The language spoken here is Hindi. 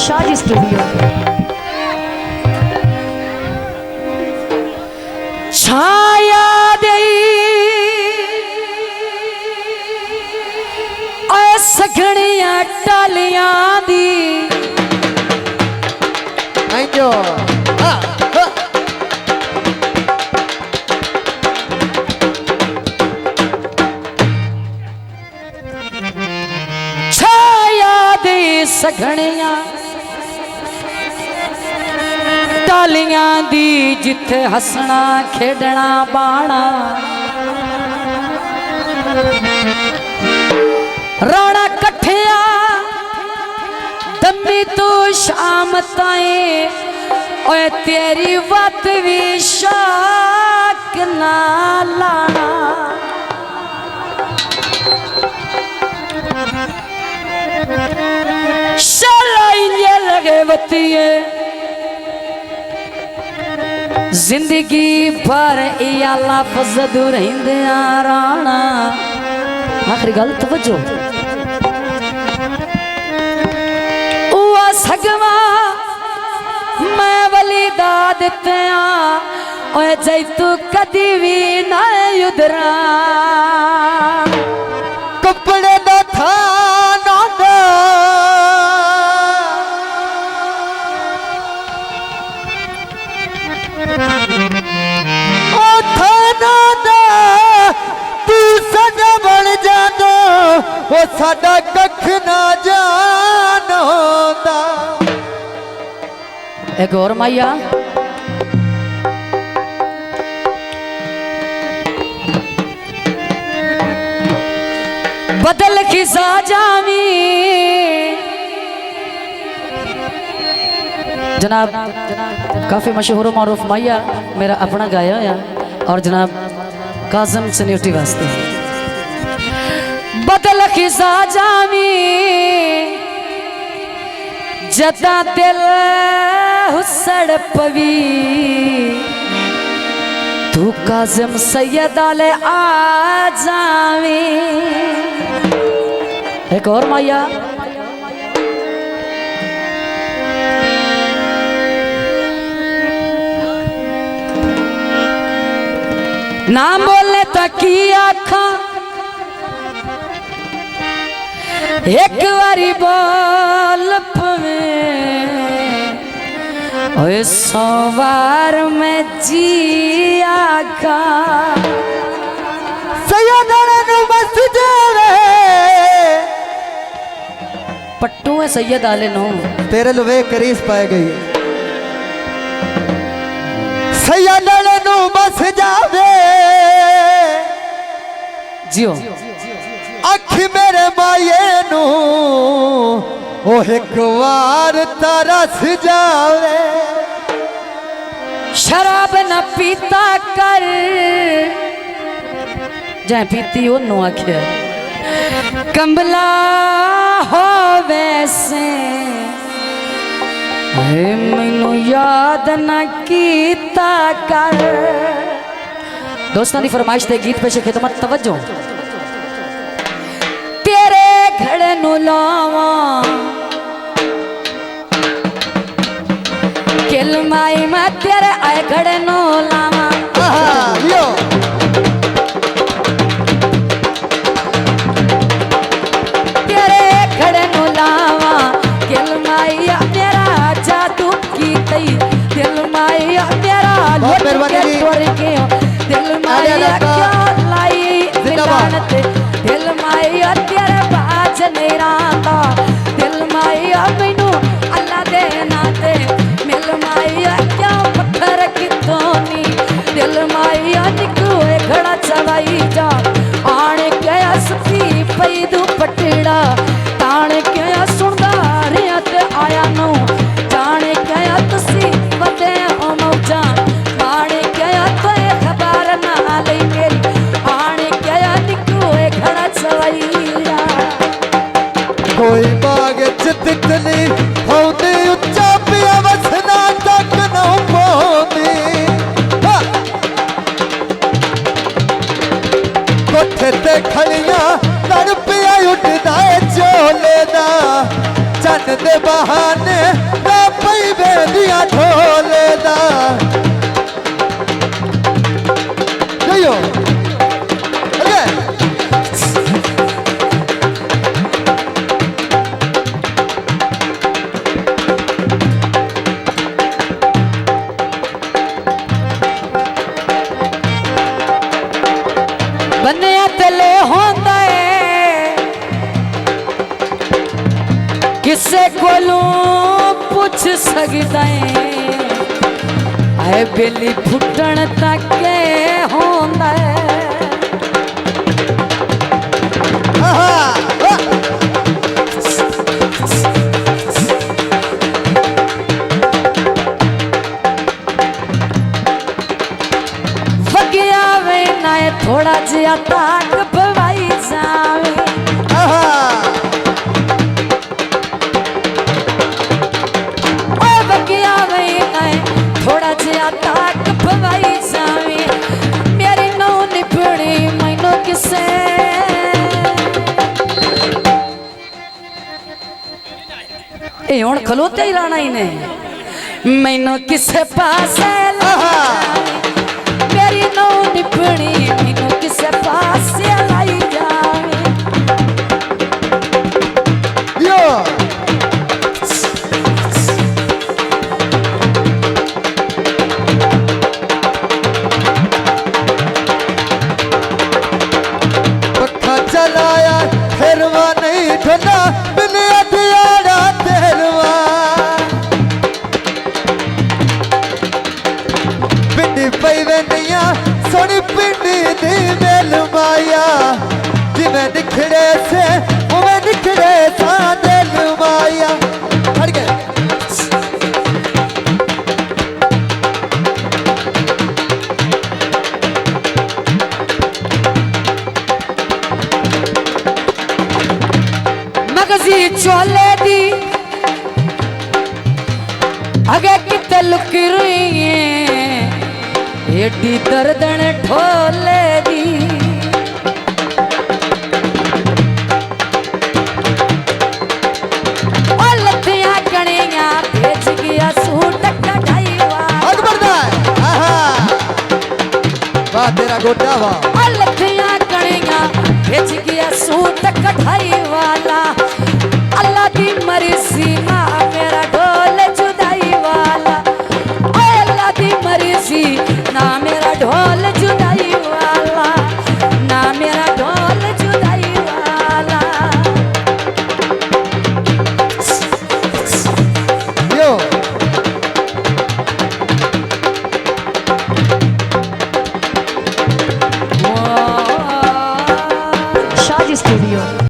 शादी स्टूडियो। छाया दे सगणिया टालियां दी छाया दे सगणिया टालियां दी जिथे हसना खेडना बाणा राणा कठिया दमी तू शाम ताए ओए तेरी बात भी शाक ना लाना शलाइए लगे बतिए जिंदगी भर या लफ्ज दूर राणा आखिरी गल तवज्जो सगवा मैं वली दाद त्या ओए जै तू कदी भी ना उधरा कपड़े दा थाना दा ओ थाना दा तू सजा बन जानो ओ साडा कख ना जान होंदा। एक और माइया बदल खिसा जावी जनाब काफी मशहूर मारूफ माइया मेरा अपना गाया है और जनाब काजम सन्योटी वास्ते बदल खिसा जावी जदा दिल हुसड़ पवी तू काजम सैयद आले आ जावी। एक और माया ना बोले तो की आखा एक बारी बोल पवे ओए सोवार में जी आका सैयद बस जावे पट्टू है सैयद आले नो तेरे लुवे करीस पाए गई सैयद नु बस जावे जियो अख मेरे माये नु ओ एक बार तरस जावे शराब न पीता कर जै पीती ओनू आख्या कमला हो वैसे मैनू याद न कीता कर। दोस्तों की फरमाइश ते गीत पेश खिदमत तवज्जो तेरे घड़े नु लावा किल माई मैं तेरे आए घड़े नु लावा तेरे घड़े नु लावा किल माई तेरा जादू की तई दिल माई तेरा तोड़ के दिल माई क्यों लाई दिलानत दिल माई तेरे बाज नहीं रहा दिल माई मैनू अल्लाह दे नाते मिल माई क्या पत्थर कितों नी दिल माई निकोए घड़ा चवाई जा आने गया सुखी पई दू पटड़ा ताने गया सुनदा रिया ते आया नो जाने गया तुसी वदे हो मौजा आने गया तो खबर ना ले मेरी आने गया निकोए घड़ा चवाई कोई बाग चित तली दिया ढोले दा जइयो अगे बन्या तले होंदा है किसे कोलू पूछ सकदा है आए बेली फुटण तक होंदा है वगिया वे ना थोड़ा जिया ताक भवाई जावे ओए वगिया वे ना थोड़ा जिया ताक भवाई जावे मेरी नौ निपड़ी मैनू किसे ए हुण खलोते ही रहना ही ने मैनू किसे पास मेरी नौ निपड़ी मैनू किसे पास लाई जावे यो पक्का चलाया फिरवा नहीं ठंडा बिने अथियारा तेरवा पिंडी पई वेनिया सोनी पिंडी दी मेल माया जिवें निखड़े से उवें निखड़े सा दिल माया हट गए मगजी चोले दी अगे किते लुक रही है एडी दर्दन ढोले दी ओ लथिया कणिया भेज गया सूट कढ़ाई वाला वाह तेरा गोटा वाह ओ लथिया कणिया भेज गया सूट कढ़ाई वाला अल्लाह दी मर्जी ना